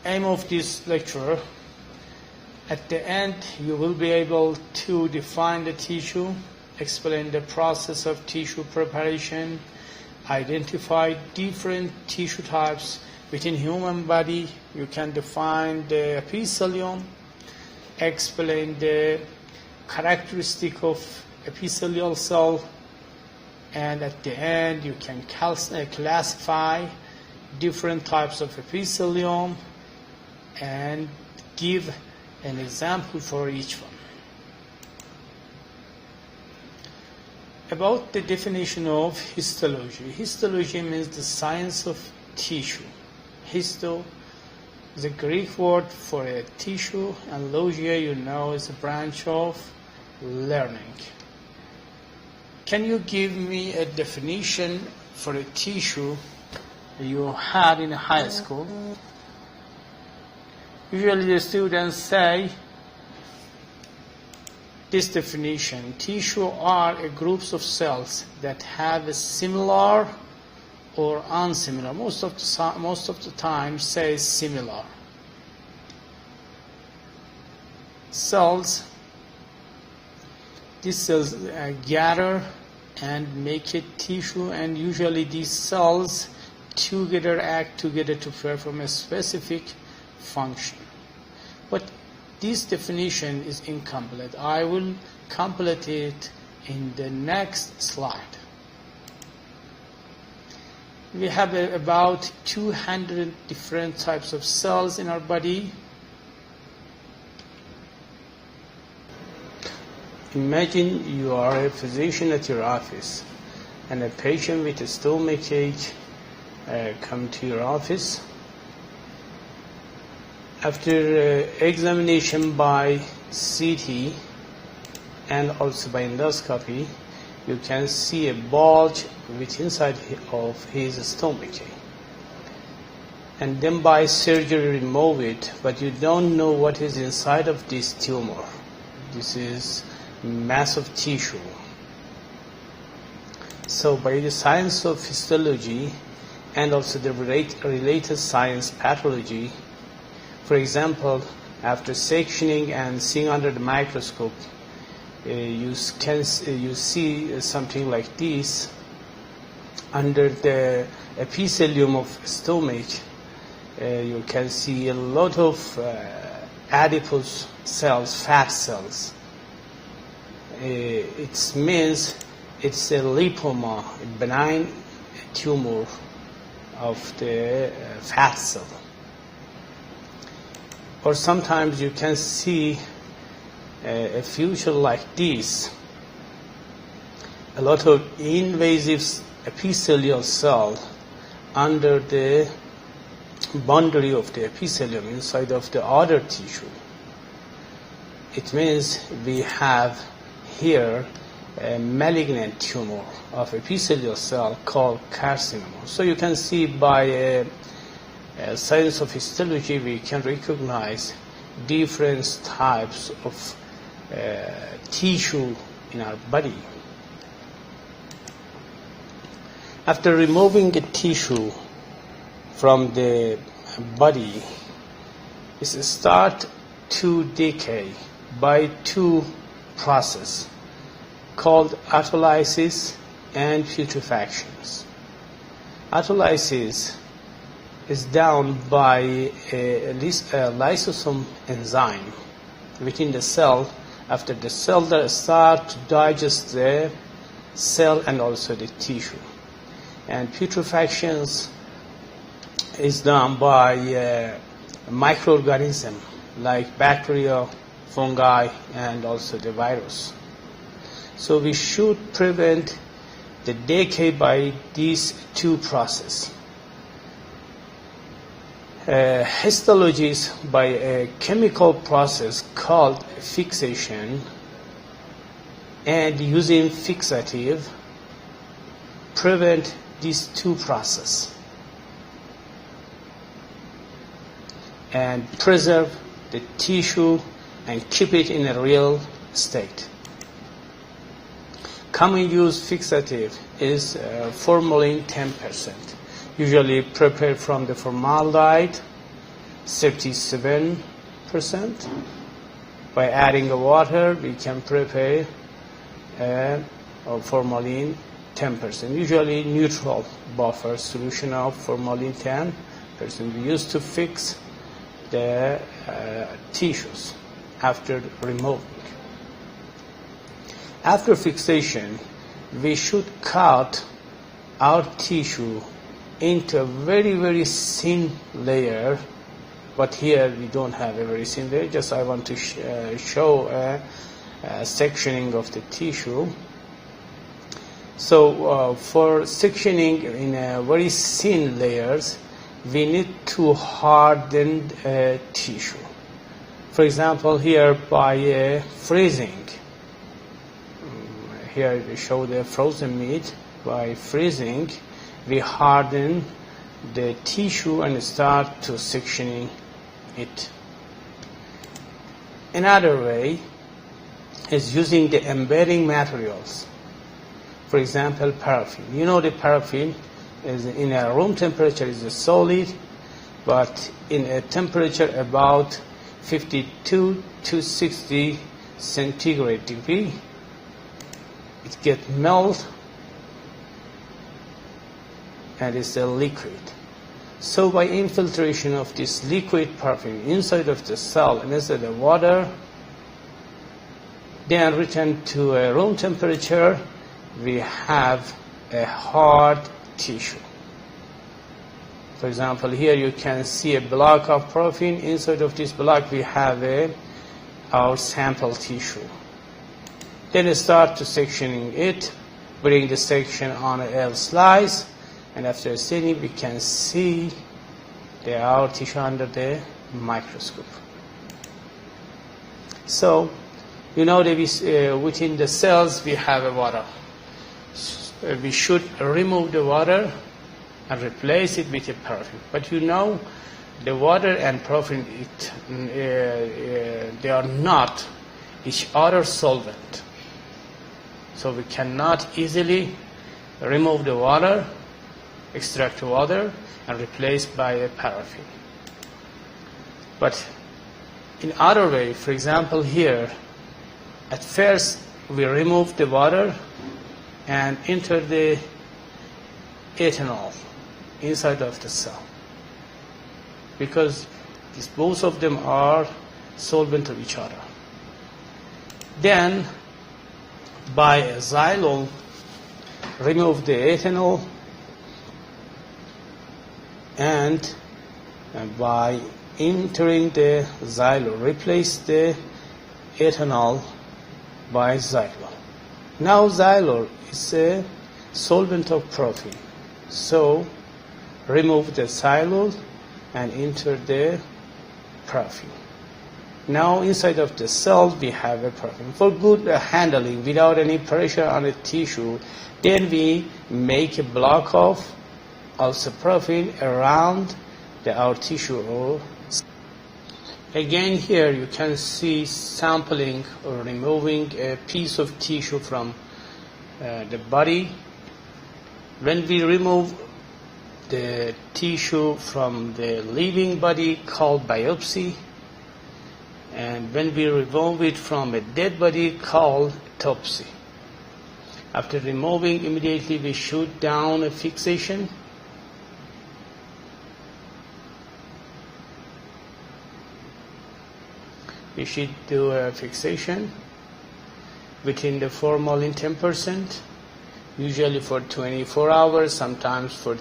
aim of this lecture, at the end you will be able to define the tissue, explain the process of tissue preparation, identify different tissue types within human body. You can define the epithelium, explain the characteristic of epithelial cell, and at the end you can classify different types of epithelium and give an example for each one. About the definition of histology. Histology means the science of tissue. Histo is a Greek word for a tissue, and logia, you know, is a branch of learning. Can you give me a definition for a tissue you had in high school? Usually the students say this definition: tissue are groups of cells that have a similar or unsimilar. Most of the time say similar. Cells, these cells gather and make it tissue, and usually these cells together act together to perform a specific function. But this definition is incomplete. I will complete it in the next slide. We have about 200 different types of cells in our body. Imagine you are a physician at your office and a patient with a stomachache come to your office. After examination by CT and also by endoscopy, you can see a bulge within inside of his stomachache. And then by surgery remove it, but you don't know what is inside of this tumor. This is mass of tissue. So by the science of histology and also the related science, pathology, for example, after sectioning and seeing under the microscope, you see something like this under the epithelium of stomach. You can see a lot of adipose cells, fat cells. It means it's a lipoma, a benign tumor of the fat cell. Or sometimes you can see a feature like this, a lot of invasive epithelial cell under the boundary of the epithelium inside of the other tissue. It means we have here a malignant tumor of epithelial cell called carcinoma. So you can see by science of histology we can recognize different types of tissue in our body. After removing a tissue from the body, it starts to decay by two processes called autolysis and putrefactions. Autolysis is done by a lysosome enzyme within the cell after the cell that start to digest the cell and also the tissue. And putrefactions is done by microorganisms like bacteria, fungi, and also the virus. So we should prevent the decay by these two processes. Histology is by a chemical process called fixation, and using fixative prevent these two processes and preserve the tissue and keep it in a real state. Common use fixative is formalin 10%, usually prepared from the formaldehyde 37%. By adding water, we can prepare formalin 10%. Usually neutral buffer solution of formalin 10% we use to fix the tissues after removing. After fixation, we should cut our tissue into a very, very thin layer, but here we don't have a very thin layer. Just I want to show a sectioning of the tissue. So for sectioning in very thin layers, we need to harden tissue. For example, here by freezing, here we show the frozen meat. By freezing, we harden the tissue and start to sectioning it. Another way is using the embedding materials. For example, paraffin. You know the paraffin is in a room temperature is a solid, but in a temperature about 52 to 60 centigrade degree, it gets melt and it's a liquid. So by infiltration of this liquid paraffin inside of the cell and inside the water, then return to a room temperature, we have a hard tissue. For example, here you can see a block of paraffin. Inside of this block we have our sample tissue. Then start to sectioning it, bring the section on a L slice, and after seeing we can see our tissue under the microscope. So, you know that within the cells we have a water. We should remove the water and replace it with a paraffin. But you know, the water and paraffin, they are not each other solvent. So we cannot easily remove the water, extract the water, and replace by a paraffin. But in other way, for example here, at first we remove the water and enter the ethanol inside of the cell, because both of them are solvent of each other. Then by a xylol, remove the ethanol, and by entering the xylol, replace the ethanol by xylol. Now xylol is a solvent of paraffin. So remove the xylol and enter the paraffin. Now inside of the cell we have a paraffin. For good handling without any pressure on the tissue, then we make a block of also paraffin around our tissue. Again here you can see sampling or removing a piece of tissue from the body. When we remove the tissue from the living body called biopsy, and when we remove it from a dead body called autopsy. After removing, immediately we shoot down a fixation. We should do a fixation within the formalin 10%, usually for 24 hours, sometimes for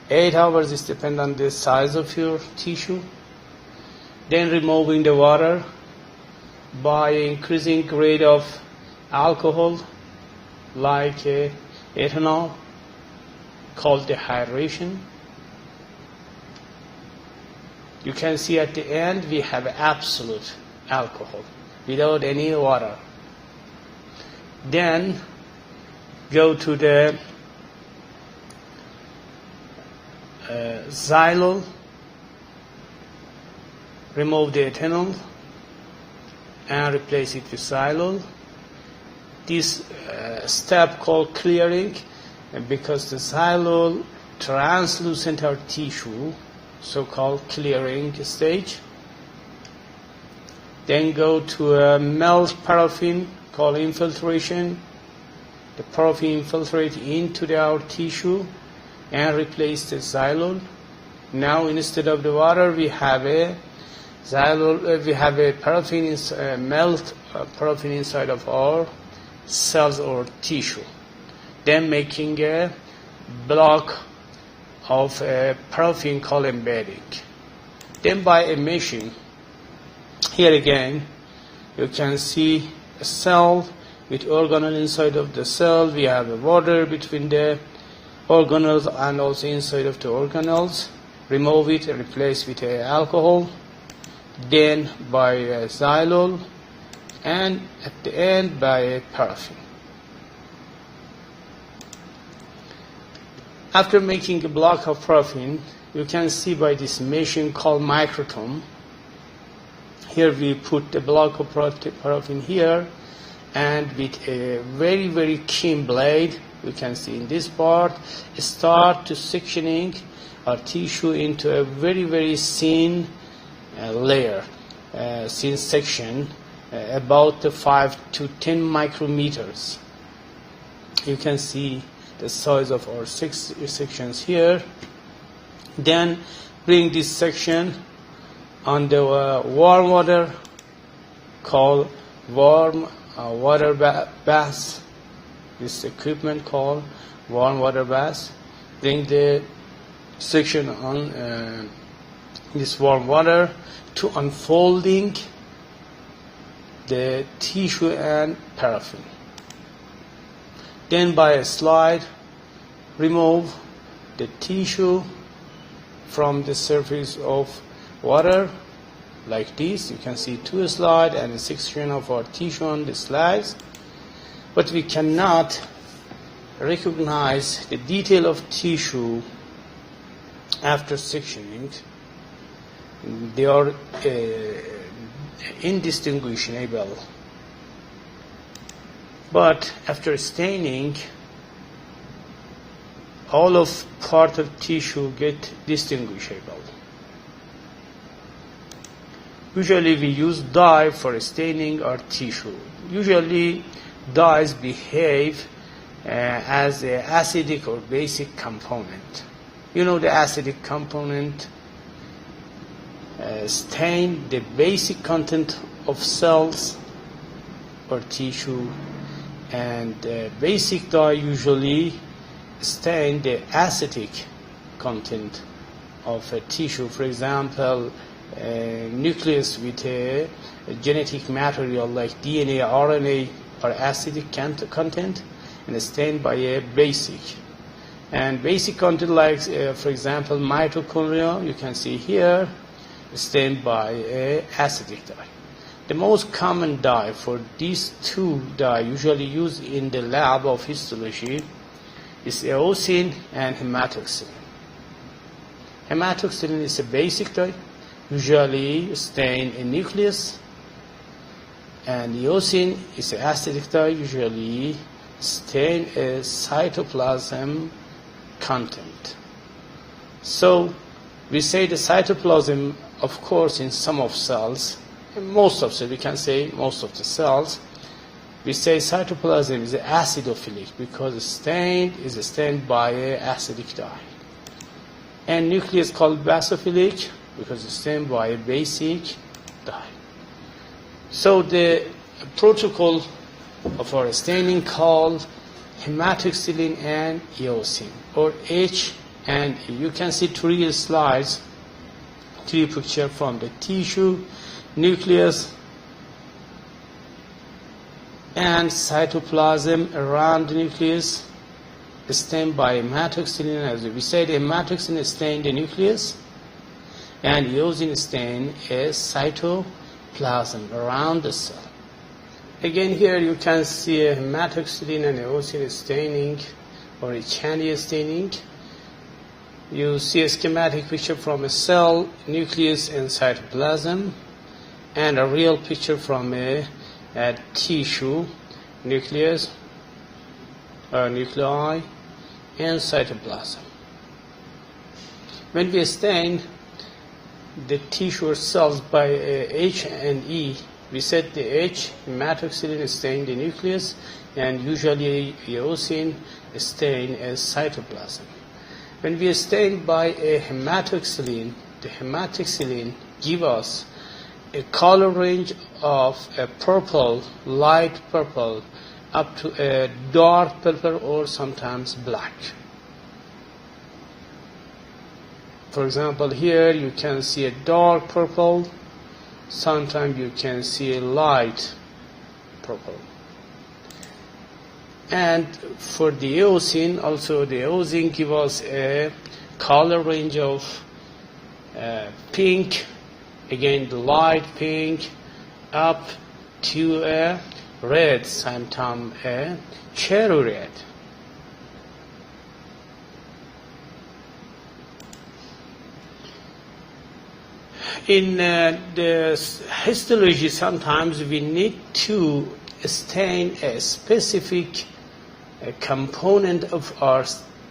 8 hours. It depends on the size of your tissue. Then removing the water by increasing grade of alcohol like ethanol called dehydration. You can see at the end we have absolute alcohol without any water. Then go to the xylol, remove the ethanol and replace it with xylol. This step called clearing, because the xylol translucent our tissue so-called clearing stage. Then go to a melt paraffin called infiltration. The paraffin infiltrate into our tissue and replace the xylol. Now instead of the water, we have a xylol. We have a paraffin melt paraffin inside of our cells or tissue. Then making a block of paraffin called embedding. Then by emission, here again you can see a cell with organelle inside of the cell. We have a water between the organelles and also inside of the organelles. Remove it and replace with alcohol. Then by xylol, and at the end by paraffin. After making a block of paraffin, you can see by this machine called microtome. Here we put the block of paraffin here, and with a very, very keen blade, you can see in this part, start to sectioning our tissue into a very, very thin layer, thin section, about 5 to 10 micrometers. You can see the size of our 6 sections here. Then bring this section on the warm water called warm water bath. This equipment called warm water bath. Bring the section on this warm water to unfolding the tissue and paraffin. Then by a slide, remove the tissue from the surface of water like this. You can see 2 slides and a section of our tissue on the slides, but we cannot recognize the detail of tissue after sectioning. They are indistinguishable. But after staining, all of part of tissue get distinguishable. Usually we use dye for staining our tissue. Usually dyes behave as an acidic or basic component. You know, the acidic component stain the basic content of cells or tissue, and basic dye usually stain the acidic content of a tissue. For example, nucleus with a genetic material like DNA, RNA are acidic content and stained by a basic. And basic content like, for example, mitochondria, you can see here, stained by a acidic dye. The most common dye for these two dye usually used in the lab of histology is eosin and hematoxylin. Hematoxylin is a basic dye, usually stain a nucleus, and eosin is an acidic dye, usually stain a cytoplasm content. So we say the cytoplasm, of course, in some of cells, most of cells, we can say most of the cells, we say cytoplasm is acidophilic because is stained by an acidic dye. And nucleus called basophilic because it's stained by a basic dye. So the protocol of our staining called hematoxylin and eosin, or H and E. You can see 3 slides, 3 pictures from the tissue, nucleus, and cytoplasm around the nucleus stained by hematoxylin. As we said, hematoxylin stained the nucleus, and eosin stained a cytoplasm around the cell. Again, here you can see a hematoxylin and eosin staining, or a Chaney staining. You see a schematic picture from a cell, nucleus, and cytoplasm, and a real picture from a tissue, nucleus, nuclei, and cytoplasm. When we stain, the tissue cells by H and E. We said the H, hematoxylin, stain the nucleus, and usually eosin stain as cytoplasm. When we stain by a hematoxylin, the hematoxylin give us a color range of a purple, light purple, up to a dark purple or sometimes black. For example, here you can see a dark purple, sometimes you can see a light purple. And for the eosin, also the eosin gives us a color range of pink, again the light pink, up to a red, sometimes a cherry red. In the histology, sometimes we need to stain a specific component of our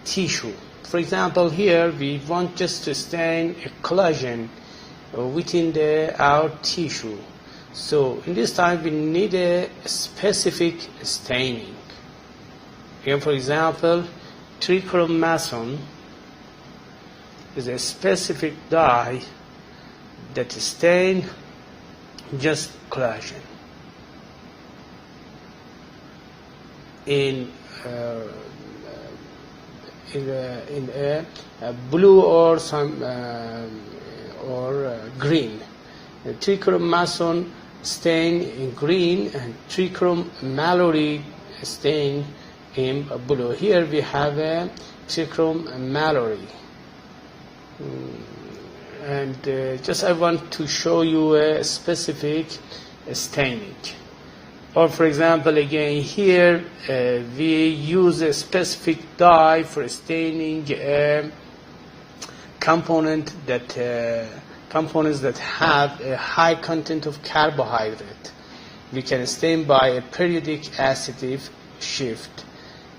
tissue. For example, here we want just to stain a collagen within our tissue. So in this time we need a specific staining. Here, for example, trichromason is a specific dye that stain just collagen. In a blue or some green. The trichromason stain in green and trichromallory stain in blue. Here we have a trichromallory. And just I want to show you a specific staining. Or for example, again here we use a specific dye for staining components that have a high content of carbohydrate. We can stain by a periodic acid shift.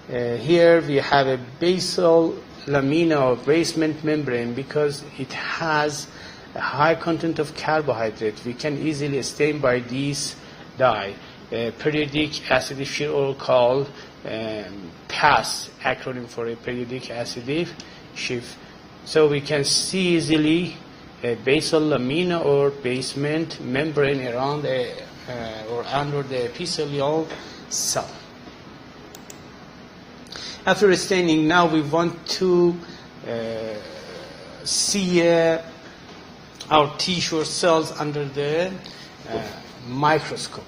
Here we have a basal lamina or basement membrane because it has a high content of carbohydrate. We can easily stain by these dye. Periodic acid shift, or called PAS, acronym for a periodic acid shift. So we can see easily a basal lamina or basement membrane around or under the epithelial cell. After staining, now we want to see our tissue cells under the microscope.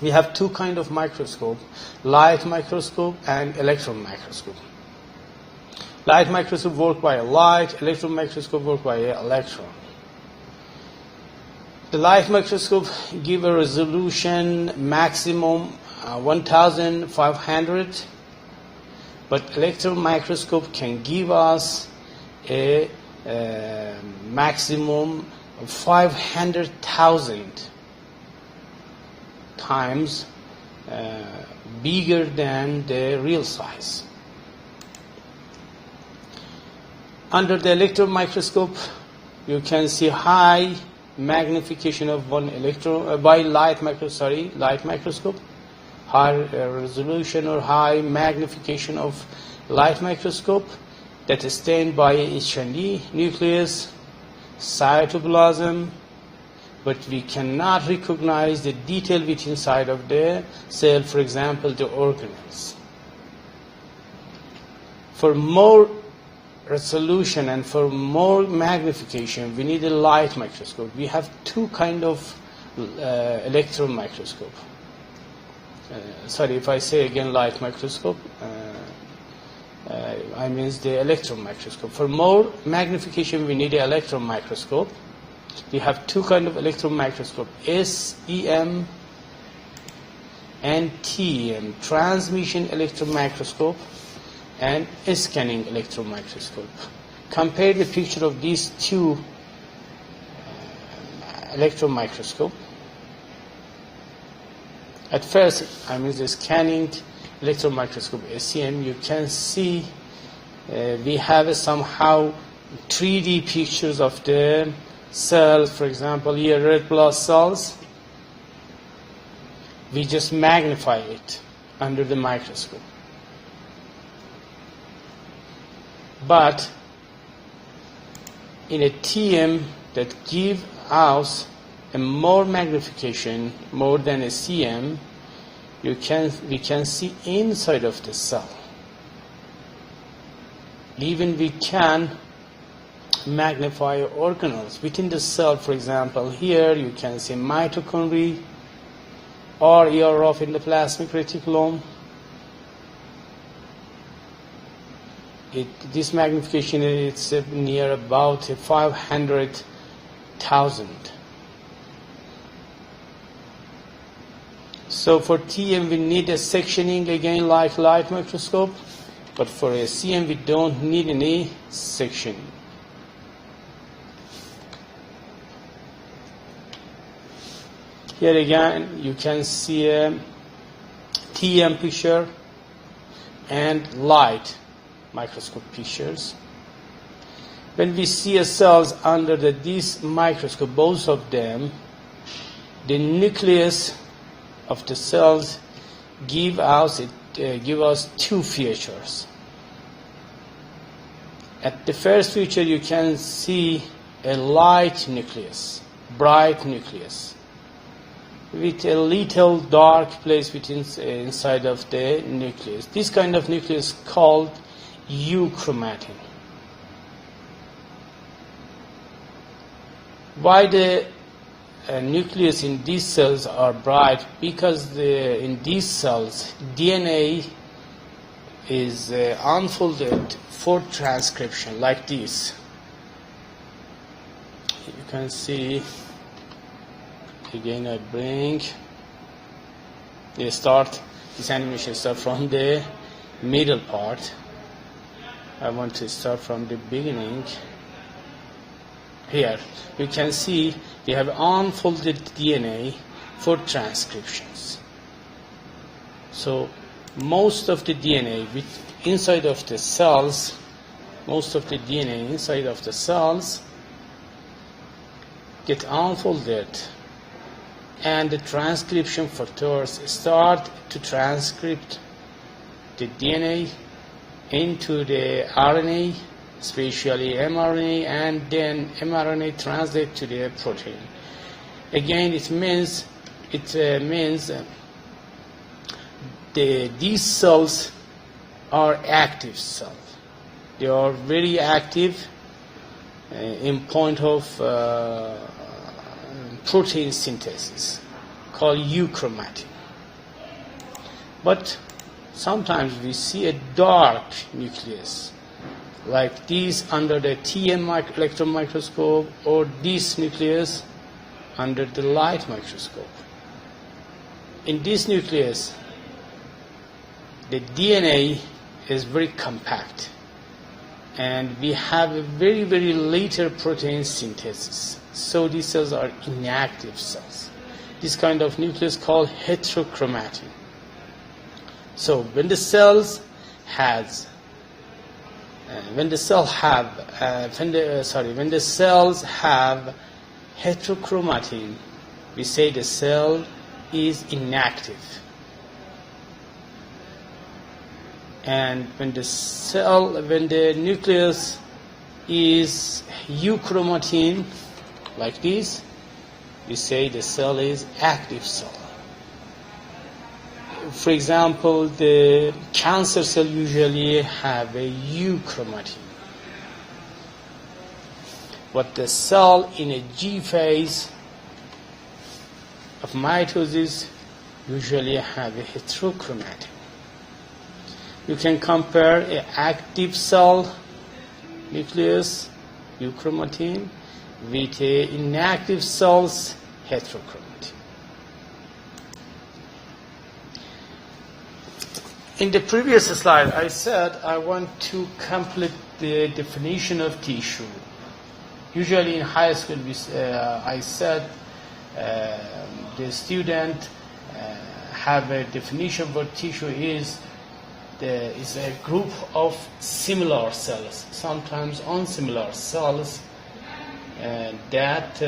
We have two kinds of microscope, light microscope and electron microscope. Light microscope work by light, electron microscope work by electron. The light microscope give a resolution maximum 1500, but electron microscope can give us a maximum of 500,000 times bigger than the real size. Under the electron microscope, you can see high magnification of one electron by light microscope, high resolution or high magnification of light microscope that is stained by H&E nucleus, cytoplasm, but we cannot recognize the detail within inside of the cell, for example, the organelles. For more resolution and for more magnification, we need a light microscope. We have two kinds of electron microscope. Sorry if I say again light microscope. I mean the electron microscope. For more magnification, we need an electron microscope. We have two kinds of electron microscope, SEM and TEM, transmission electron microscope and scanning electron microscope. Compare the picture of these two electron microscope. At first, I mean the scanning electron microscope, SEM, you can see we have somehow 3D pictures of the cells, for example, here red blood cells, we just magnify it under the microscope. But in a TM that give us a more magnification, more than a CM, we can see inside of the cell. Even we can magnify organelles within the cell. For example, here you can see mitochondria or ER of endoplasmic reticulum. This magnification is near about 500,000. So for TM we need a sectioning again like light microscope, but for a CM we don't need any sectioning. Here again you can see a TM picture and light microscope pictures. When we see a cells under this microscope, both of them, the nucleus of the cells give us two features. At the first feature you can see a light nucleus, bright nucleus, with a little dark place inside of the nucleus. This kind of nucleus is called euchromatin. Why the nucleus in these cells are bright? Because in these cells DNA is unfolded for transcription like this. You can see again. This animation start from the middle part. I want to start from the beginning. Here you can see we have unfolded DNA for transcriptions. So most of the DNA inside of the cells, get unfolded, and the transcription factors start to transcript the DNA into the RNA, especially mRNA, and then mRNA translate to the protein. Again, it means these cells are active cells. They are very active in point of protein synthesis, called euchromatin. But sometimes we see a dark nucleus, like this under the TM electron microscope, or this nucleus under the light microscope. In this nucleus, the DNA is very compact, and we have a very, very later protein synthesis. So these cells are inactive cells. This kind of nucleus called heterochromatin. So when the cells have heterochromatin, we say the cell is inactive. And when the nucleus is euchromatin, like this, we say the cell is active cell. For example, the cancer cell usually have a euchromatin. But the cell in a G phase of mitosis usually have a heterochromatin. You can compare an active cell nucleus, euchromatin, with inactive cells, heterochromatin. In the previous slide, I said I want to complete the definition of tissue. Usually in high school, I said the student have a definition for tissue is a group of similar cells, sometimes unsimilar cells, that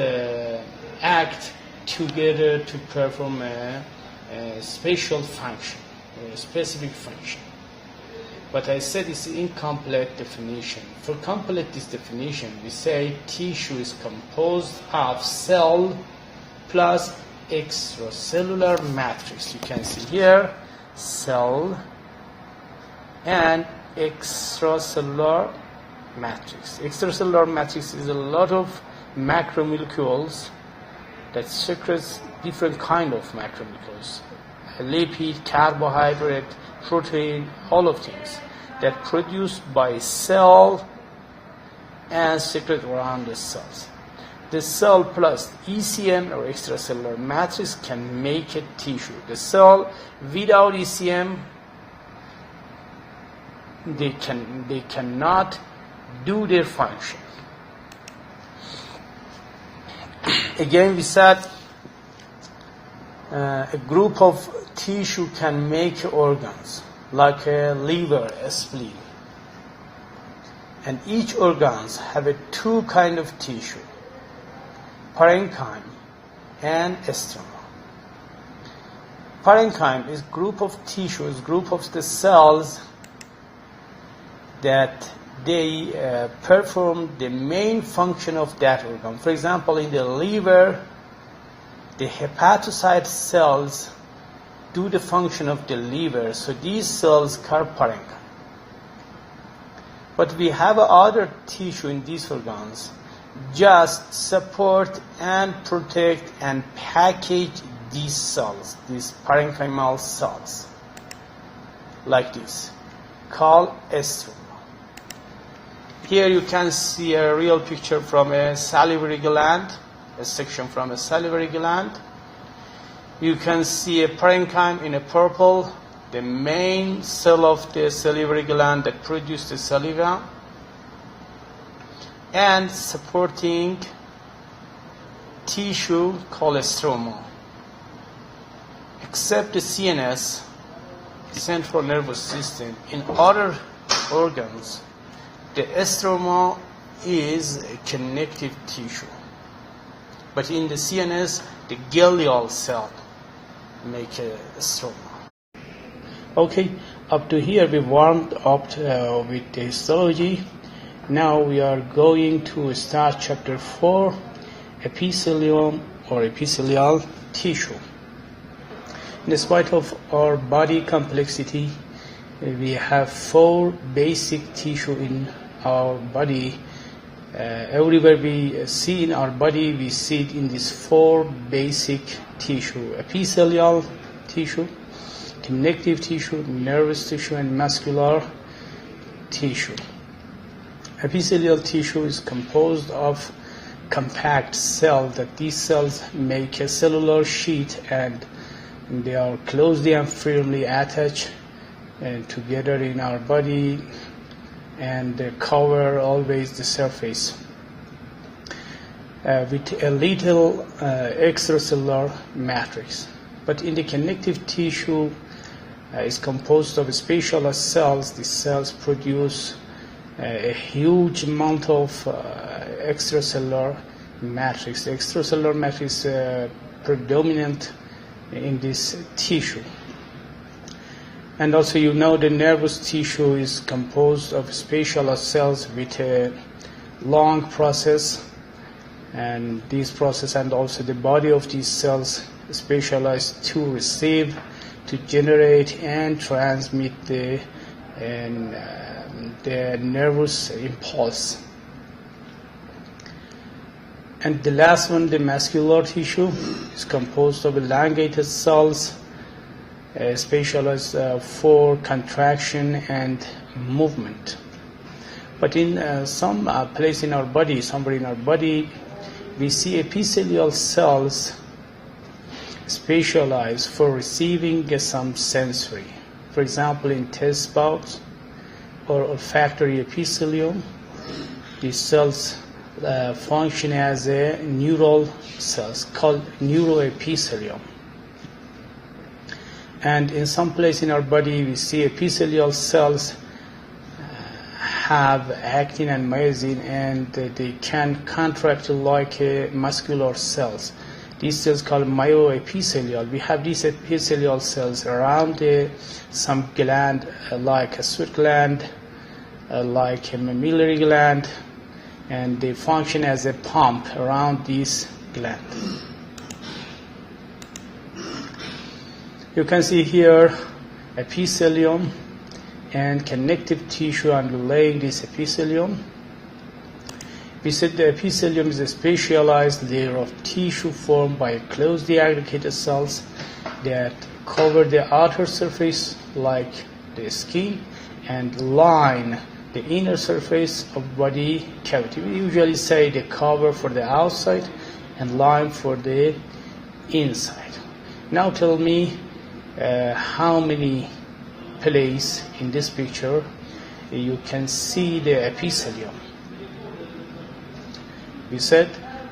act together to perform a spatial function, a specific function. But I said it's incomplete definition. For complete this definition, we say tissue is composed of cell plus extracellular matrix. You can see here cell and extracellular matrix. Extracellular matrix is a lot of macromolecules that secretes different kind of macromolecules, lipid, carbohydrate, protein, all of things that produced by cell and secret around the cells. The cell plus ECM or extracellular matrix can make a tissue. The cell without ECM, they cannot do their function. Again, we said a group of tissue can make organs, like a liver, a spleen. And each organs have two kind of tissue, parenchyma and stroma. Parenchyma is group of tissues, group of the cells that they perform the main function of that organ. For example, in the liver, the hepatocyte cells do the function of the liver, so these cells are parenchyma. But we have other tissue in these organs just support and protect and package these cells, these parenchymal cells, like this, called stroma. Here you can see a real picture from a salivary gland, a section from a salivary gland. You can see a parenchyma in a purple, the main cell of the salivary gland that produces the saliva, and supporting tissue called stroma. Except the CNS, central nervous system, in other organs, the stroma is a connective tissue. But in the CNS, the glial cell make a stroma. Okay, up to here we warmed up with the histology. Now we are going to start chapter 4, epithelium or epithelial tissue. In spite of our body complexity, we have 4 basic tissue in our body. Everywhere we see in our body, we see it in these 4 basic tissue: epithelial tissue, connective tissue, nervous tissue, and muscular tissue. Epithelial tissue is composed of compact cells, that these cells make a cellular sheet and they are closely and firmly attached together in our body and cover always the surface with a little extracellular matrix. But in the connective tissue is composed of specialized cells. These cells produce a huge amount of extracellular matrix. The extracellular matrix is predominant in this tissue. And also, you know, the nervous tissue is composed of specialized cells with a long process, and this process and also the body of these cells specialized to receive, to generate and transmit the nervous impulse. And the last one, the muscular tissue, is composed of elongated cells specialized for contraction and movement. But in some place in our body, somewhere in our body, we see epithelial cells specialized for receiving some sensory. For example, in taste buds or olfactory epithelium, these cells function as a neural cells called neuroepithelium. And in some place in our body, we see epithelial cells have actin and myosin, and they can contract like muscular cells. These cells called myoepithelial. We have these epithelial cells around some gland, like a sweat gland, like a mammillary gland, and they function as a pump around this gland. You can see here epithelium and connective tissue underlying this epithelium. We said the epithelium is a specialized layer of tissue formed by closely aggregated cells that cover the outer surface like the skin and line the inner surface of body cavity. We usually say the cover for the outside and line for the inside. Now tell me how many places in this picture you can see the epithelium. We said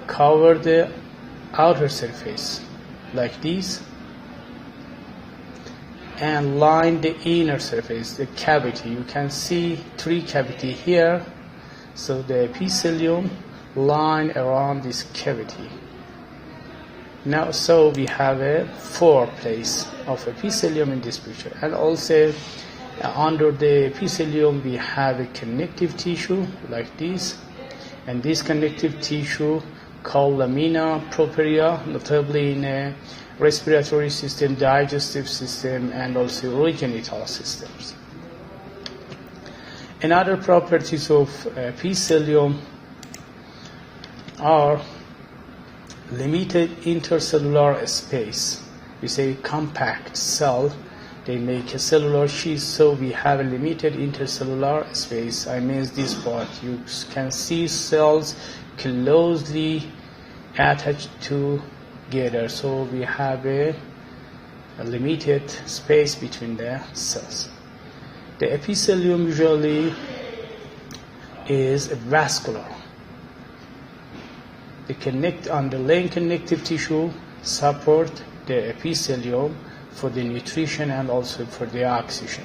cover the outer surface like this and line the inner surface, the cavity. You can see 3 cavities here, so the epithelium line around this cavity. Now, so we have a 4 places of epithelium in this picture, and also under the epithelium we have a connective tissue like this, and this connective tissue called lamina propria, notably in a respiratory system, digestive system, and also urogenital systems. Another properties of epithelium are limited intercellular space. We say compact cell, they make a cellular sheath, so we have a limited intercellular space. I mean this part. You can see cells closely attached together, so we have a limited space between the cells. The epithelium usually is vascular. The underlying connective tissue support the epithelium for the nutrition and also for the oxygen.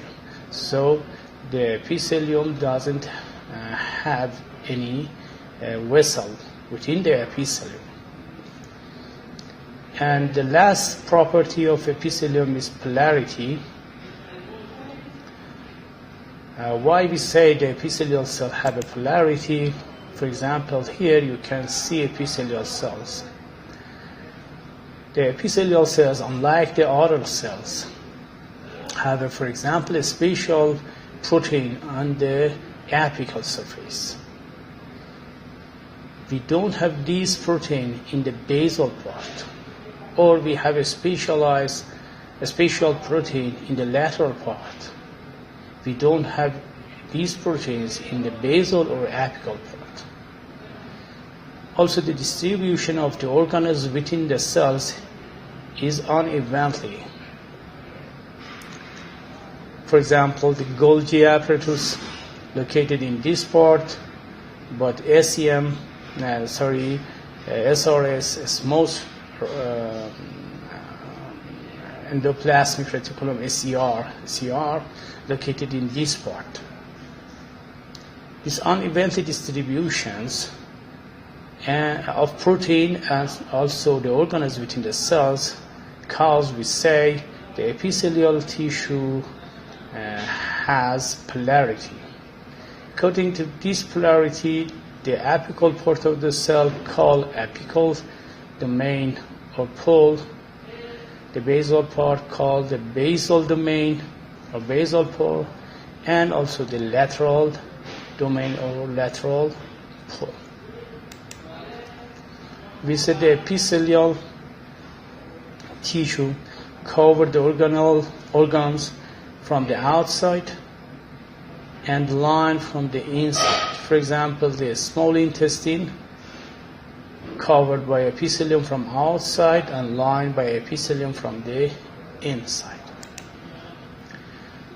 So the epithelium doesn't have any vessel within the epithelium. And the last property of epithelium is polarity. Why we say the epithelial cell have a polarity? For example, here you can see epithelial cells. The epithelial cells, unlike the other cells, have, for example, a special protein on the apical surface. We don't have this protein in the basal part, or we have a special protein in the lateral part. We don't have these proteins in the basal or apical part. Also, the distribution of the organelles within the cells is unevenly. For example, the Golgi apparatus located in this part, but SRS is most endoplasmic reticulum SER located in this part. These unevenly distributions of protein and also the organelles within the cells cause, we say, the epithelial tissue has polarity. According to this polarity, the apical part of the cell called apical domain or pole, the basal part called the basal domain or basal pole, and also the lateral domain or lateral pole. We said the epithelial tissue cover the organs from the outside and line from the inside. For example, the small intestine covered by epithelium from outside and lined by epithelium from the inside.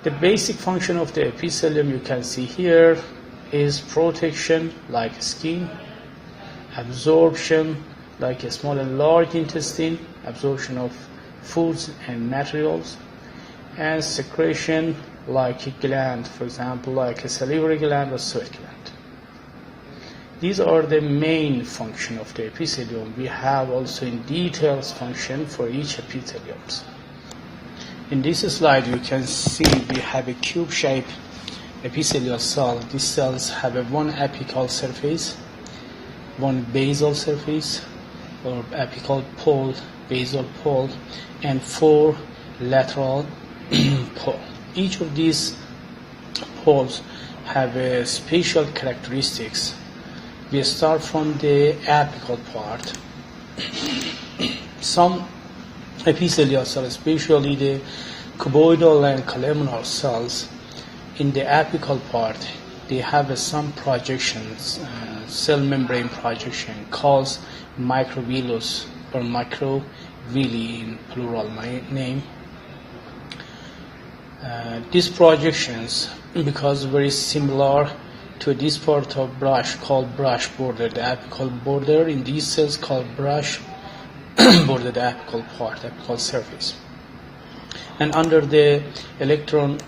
The basic function of the epithelium you can see here is protection like skin, absorption like a small and large intestine, absorption of foods and materials, and secretion like a gland, for example, like a salivary gland or sweat gland. These are the main function of the epithelium. We have also in details function for each epithelium. In this slide you can see we have a cube-shaped epithelial cell. These cells have a one apical surface, one basal surface or apical pole, basal pole, and 4 lateral pole. Each of these poles have a spatial characteristics. We start from the apical part. Some epithelial cells, especially the cuboidal and columnar cells, in the apical part, they have some projections, cell membrane projection, called microvillus or microvilli in plural name. These projections, because very similar to this part of brush called brush border, the apical border in these cells called brush border, the apical part, apical surface. And under the electron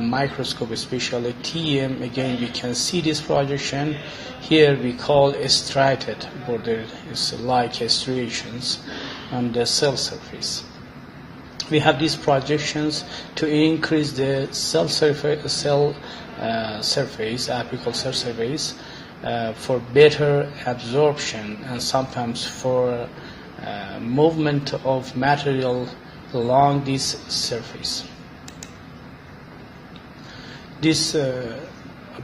microscope, especially TEM, again we can see this projection. Here we call a striated border, it's like striations on the cell surface. We have these projections to increase the cell surface, apical cell surface, for better absorption and sometimes for movement of material along this surface. This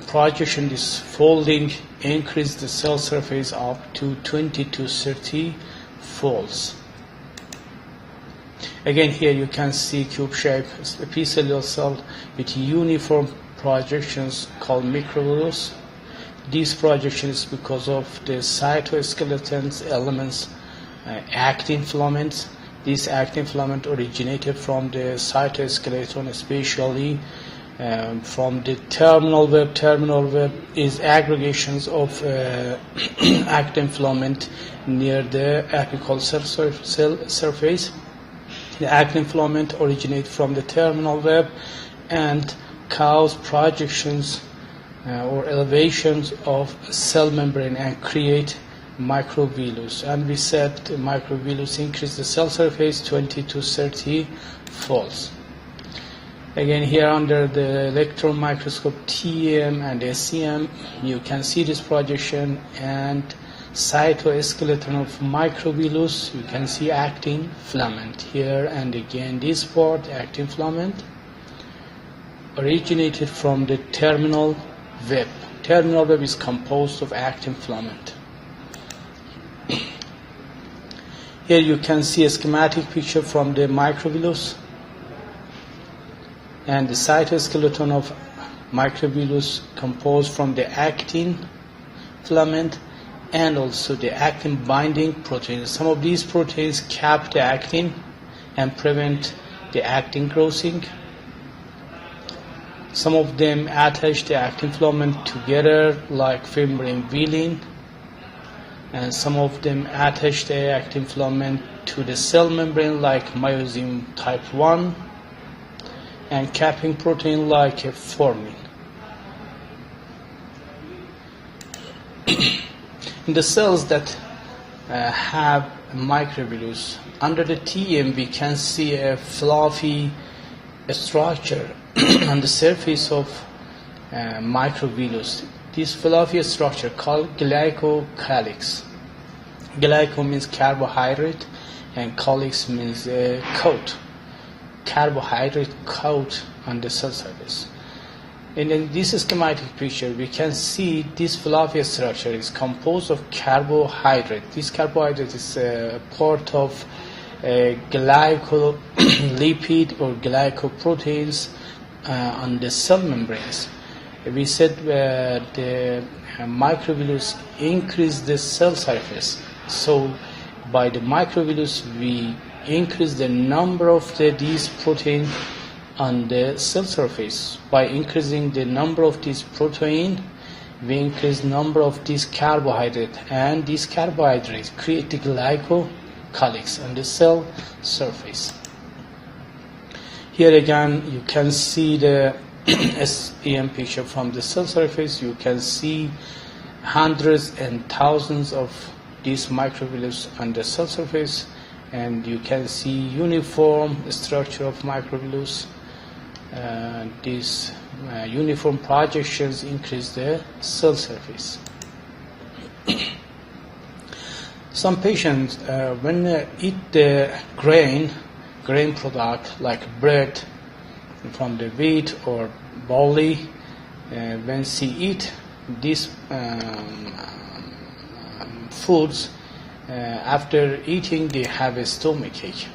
projection, this folding, increase the cell surface up to 20 to 30 folds. Again, here you can see cube-shaped epithelial cell with uniform projections called microvillus. These projections, because of the cytoskeleton elements, actin filaments. These actin filaments originated from the cytoskeleton, especially from the terminal web. Terminal web is aggregations of actin filament near the apical cell surface. The actin filament originate from the terminal web and cause projections or elevations of cell membrane and create microvillus. And we said the microvillus increase the cell surface 20 to 30 folds. Again, here under the electron microscope TEM and SEM, you can see this projection and cytoskeleton of microvillus. You can see actin filament here, and again this part, actin filament, originated from the terminal web. Terminal web is composed of actin filament. Here you can see a schematic picture from the microvillus, and the cytoskeleton of microvillus composed from the actin filament and also the actin binding proteins. Some of these proteins cap the actin and prevent the actin crossing. Some of them attach the actin filament together like fibrin villi, and some of them attach the actin filament to the cell membrane like myosin type 1 and capping protein like a formin. In the cells that have microvillus, under the TEM we can see a fluffy structure on the surface of microvillus. This fluffy structure called glycocalyx. Glyco means carbohydrate and calyx means coat. Carbohydrate coat on the cell surface. And in this schematic picture, we can see this fluffy structure is composed of carbohydrate. This carbohydrate is part of glycolipid or glycoproteins on the cell membranes. We said the microvillus increase the cell surface. So by the microvillus, we increase the number of these proteins on the cell surface. By increasing the number of this protein, we increase number of this carbohydrate, and these carbohydrates create the glycocalyx on the cell surface. Here again you can see the SEM picture from the cell surface, you can see hundreds and thousands of these microvillus on the cell surface, and you can see uniform structure of microvillus. These uniform projections increase the cell surface. Some patients, when eat the grain product like bread from the wheat or barley, when she eat these foods, after eating they have a stomachache.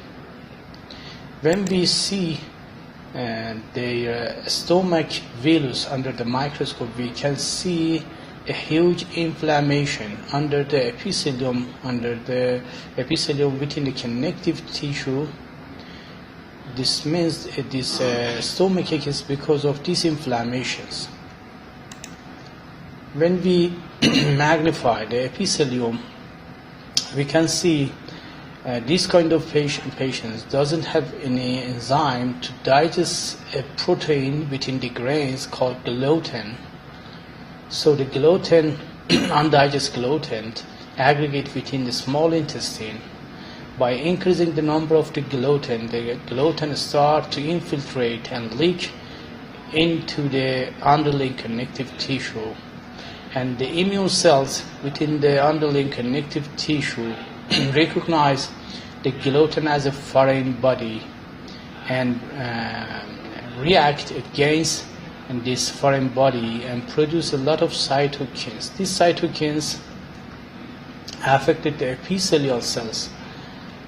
When we see the stomach villus under the microscope, we can see a huge inflammation under the epithelium within the connective tissue. This means this stomachache is because of these inflammations. When we magnify the epithelium, we can see this kind of patients doesn't have any enzyme to digest a protein within the grains called gluten. So the gluten, undigested gluten, aggregate within the small intestine. By increasing the number of the gluten start to infiltrate and leak into the underlying connective tissue. And the immune cells within the underlying connective tissue recognize the gluten as a foreign body and react against this foreign body and produce a lot of cytokines. These cytokines affected the epithelial cells,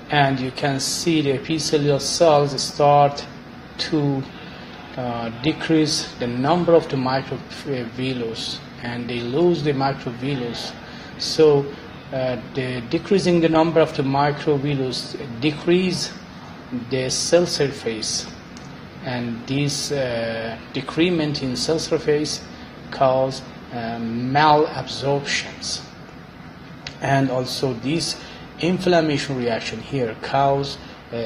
and you can see the epithelial cells start to decrease the number of the microvillus, and they lose the microvillus. So the decreasing the number of the microvillus decrease the cell surface, and this decrement in cell surface cause malabsorptions, and also this inflammation reaction here cause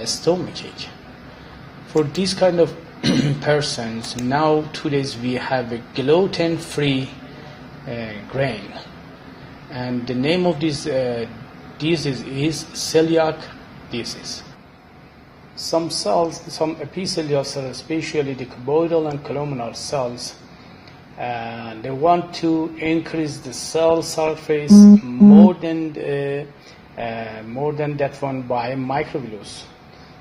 stomachache. For this kind of persons, nowadays we have a gluten-free grain, and the name of this disease is celiac disease. Some cells, some epithelial cells, especially the cuboidal and columnar cells, they want to increase the cell surface more than that one by microvillus.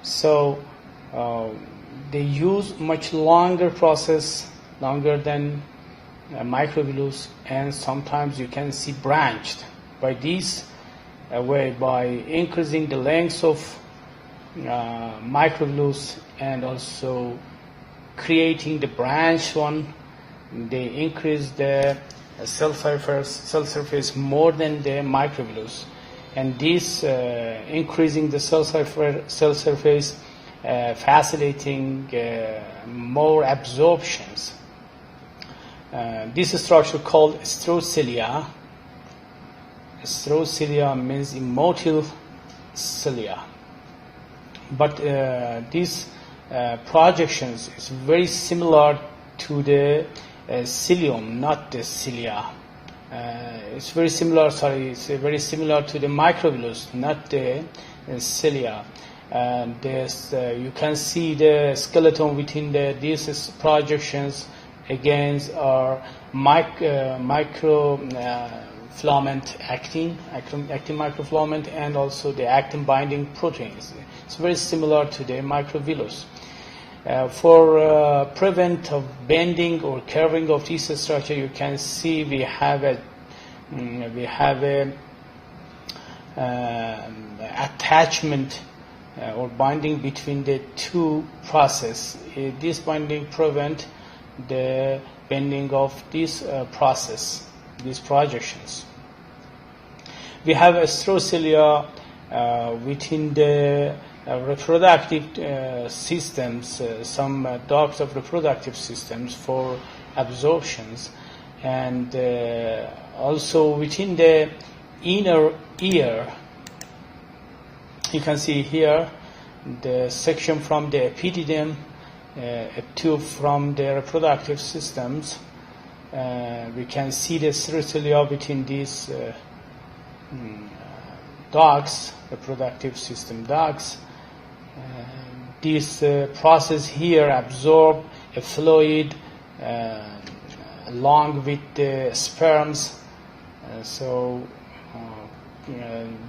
So they use much longer process, longer than microvillus, and sometimes you can see branched. By this way, by increasing the length of microvillus and also creating the branch one, they increase the cell surface more than the microvillus, and this increasing the cell surface facilitating more absorptions. This structure called Stereocilia. Stereocilia means immotile cilia. But these projections is very similar to the cilium, not the cilia. It's very similar to the microvillus, not the cilia. You can see the skeleton within these projections against our microfilament actin microfilament, and also the actin binding proteins. It's very similar to the microvillus. For prevent of bending or curving of this structure, you can see we have a attachment or binding between the two processes. This binding prevent the bending of this process, these projections. We have a Stereocilia within the reproductive systems, some ducts of reproductive systems for absorptions, and also within the inner ear. You can see here the section from the epididyme a tube from the reproductive systems. We can see the stereocilia between these ducts, reproductive system ducts. This process here absorb a fluid along with the sperms,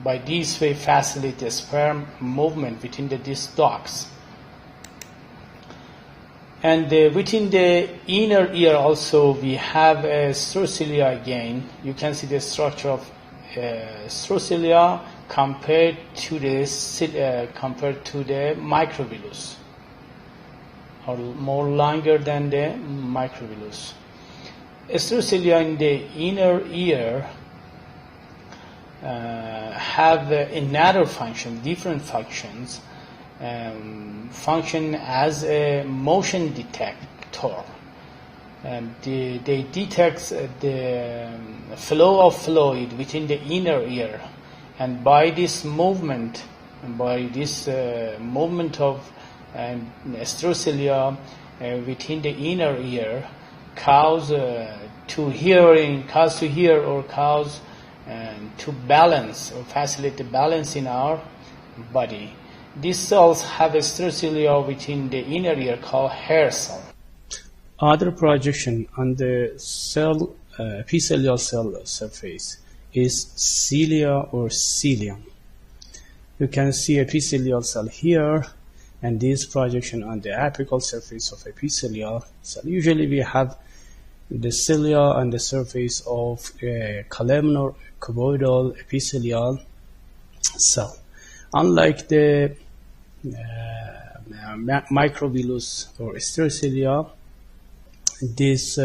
by this way facilitate the sperm movement within these ducts. And within the inner ear also we have a stereocilia again. You can see the structure of stereocilia compared to the microvillus, or more longer than the microvillus. Stereocilia in the inner ear have another function, different functions, function as a motion detector. They detect the flow of fluid within the inner ear, and by this movement of stereocilia within the inner ear cause to hear or cause to balance or facilitate the balance in our body. These cells have a stereocilia within the inner ear called hair cell. Other projection on the cell epithelial cell surface is cilia or cilium. You can see epithelial cell here, and this projection on the apical surface of epithelial cell. Usually we have the cilia on the surface of a columnar cuboidal epithelial cell. Unlike the microvillus or stereocilia, this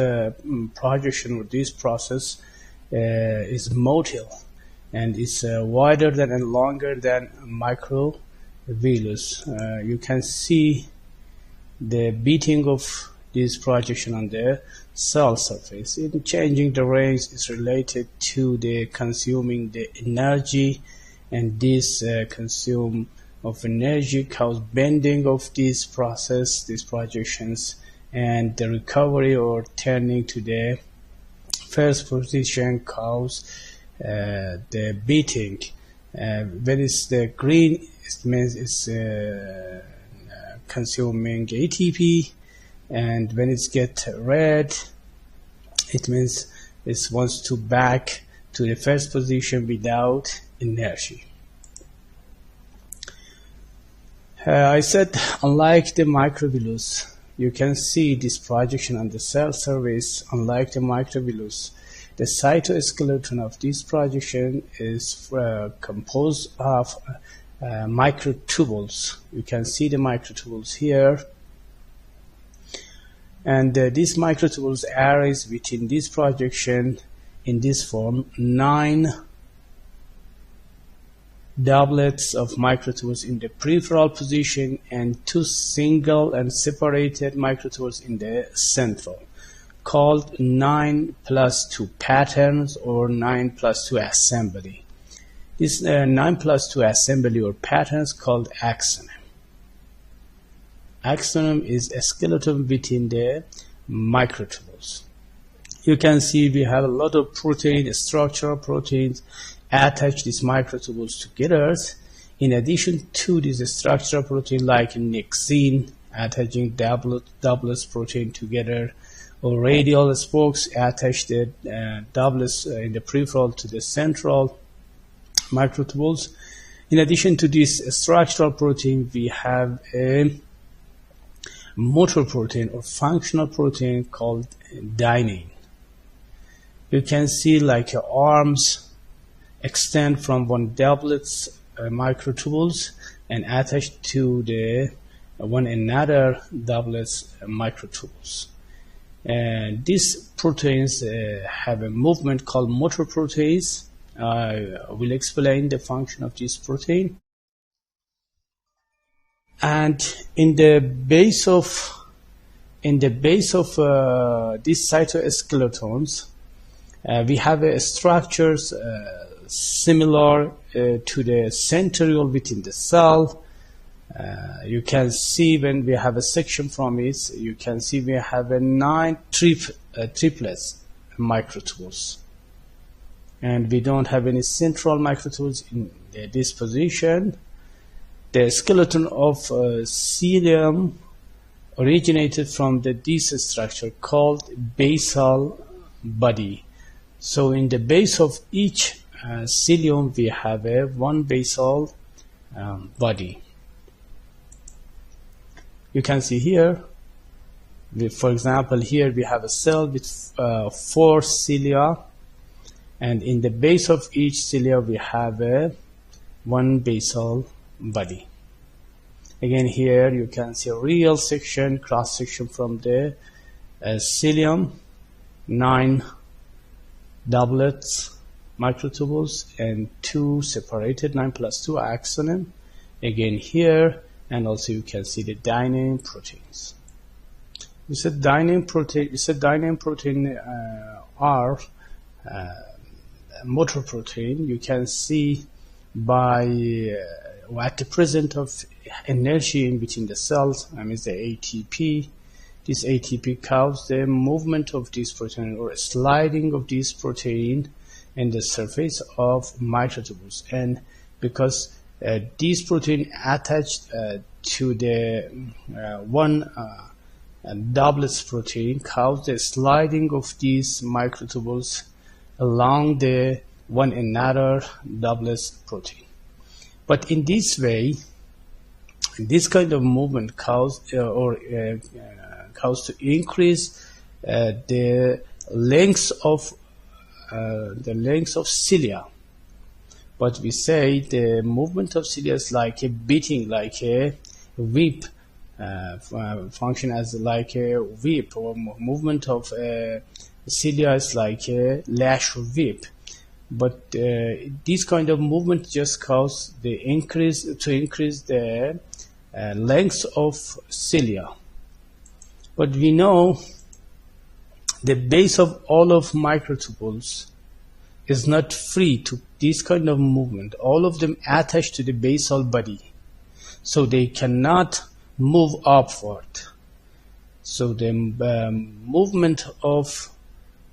projection or this process is motile, and it's wider than and longer than microvillus. You can see the beating of this projection on the cell surface. In changing the range is related to the consuming the energy, and this consume of energy cause bending of this process, these projections, and the recovery or turning to the first position cause the beating. When it's the green, it means it's consuming ATP, and when it's get red, it means it wants to back to the first position without energy. I said, unlike the microvillus, you can see this projection on the cell surface. Unlike the microvillus, the cytoskeleton of this projection is composed of microtubules. You can see the microtubules here, and these microtubules arise within this projection in this form: 9 doublets of microtubules in the peripheral position and 2 single and separated microtubules in the central, called 9+2 patterns or 9+2 assembly. This 9+2 assembly or patterns called axoneme. Axoneme is a skeleton within the microtubules. You can see we have a lot of protein, structural proteins, attach these microtubules together. In addition to this structural protein like nixin, attaching doublets protein together, or radial spokes attach the doublets in the peripheral to the central microtubules. In addition to this structural protein, we have a motor protein or functional protein called dynein. You can see like arms extend from one doublet's microtubules and attach to the one another doublet's microtubules. And these proteins have a movement called motor protease. I will explain the function of this protein. And in the base of these cytoskeletons, we have structures similar to the centriole within the cell. You can see when we have a section from it, you can see we have a 9 triplets microtubules, and we don't have any central microtubules in this position. The skeleton of cilium originated from this structure called basal body. So in the base of each cilium we have one basal body. You can see here, for example, here we have a cell with 4 cilia, and in the base of each cilia we have one basal body. Again, here you can see a real section, cross section from the cilium, 9 doublets microtubules and 2 separated 9 plus 2 axonum. Again here, and also you can see the dynein proteins. We said dynein protein are motor protein. You can see by at the presence of inertia in between the cells, the ATP. This ATP causes the movement of this protein or sliding of this protein in the surface of microtubules, and because this protein attached to the one doublet protein cause the sliding of these microtubules along the one another doublet protein. But in this way, this kind of movement cause to increase the length of cilia. But we say the movement of cilia is like a beating, like a whip, function as like a whip, or movement of cilia is like a lash whip. But this kind of movement just cause the increase the length of cilia. But we know the base of all of microtubules is not free to this kind of movement. All of them attached to the basal body, so they cannot move upward. So the movement of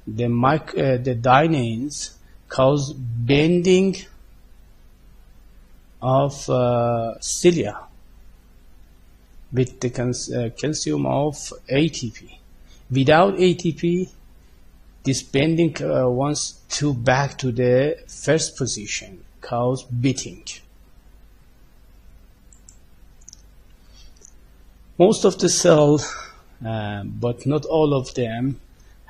the dyneins cause bending of cilia with the calcium of ATP. Without ATP, this bending wants to back to the first position, cause beating. Most of the cells, but not all of them,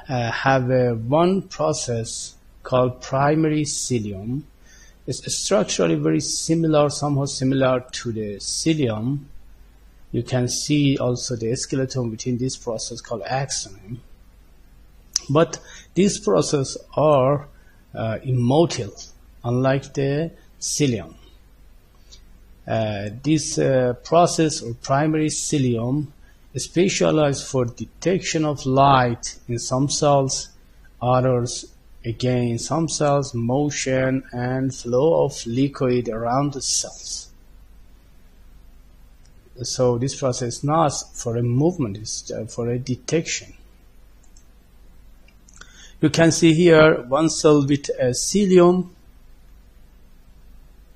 have one process called primary cilium. It's structurally very similar, somehow similar to the cilium. You can see also the skeleton within this process called axonum. But these processes are immotile, unlike the cilium. This process or primary cilium is specialized for detection of light in some cells, others again in some cells, motion and flow of liquid around the cells. So this process is not for a movement, it's for a detection. You can see here one cell with a cilium.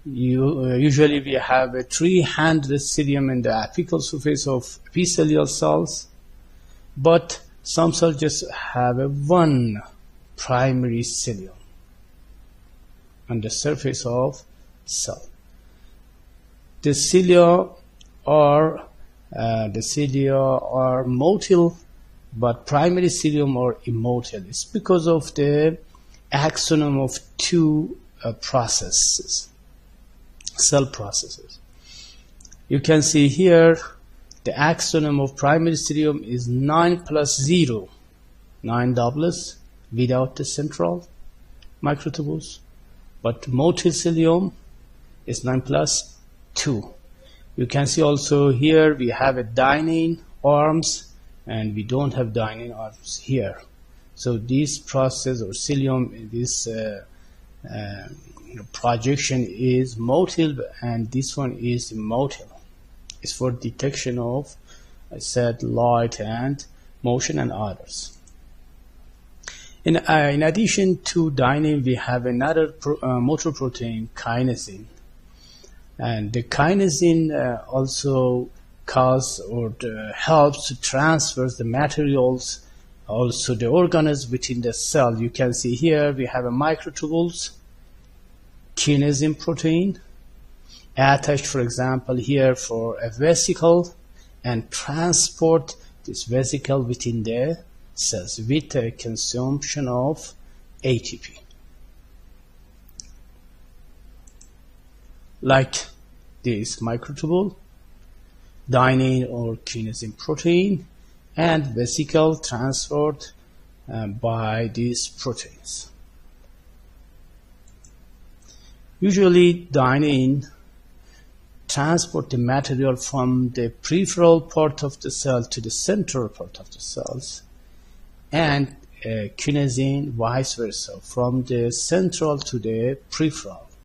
Usually we have a 300 cilium in the apical surface of epithelial cells, but some cells just have one primary cilium on the surface of cell. The cilia are motile, but primary cilium are immotile. It's because of the axonum of two processes, cell processes. You can see here the axonum of primary cilium is 9 plus 0, 9 doublets without the central microtubules, but motile cilium is 9 plus 2. You can see also here we have a dynein arms, and we don't have dynein arms here. So this process or cilium, this projection is motile, and this one is immotile. is for detection of, I said, light and motion and others. In addition to dynein, we have another motor protein, kinesin. And the kinesin also helps to transfer the materials, also the organs within the cell. You can see here we have a microtubules, kinesin protein, attached, for example, here for a vesicle, and transport this vesicle within the cells with a consumption of ATP. Like this microtubule, dynein or kinesin protein, and vesicle transport by these proteins. Usually dynein transport the material from the peripheral part of the cell to the central part of the cells, and kinesin vice versa, from the central to the peripheral.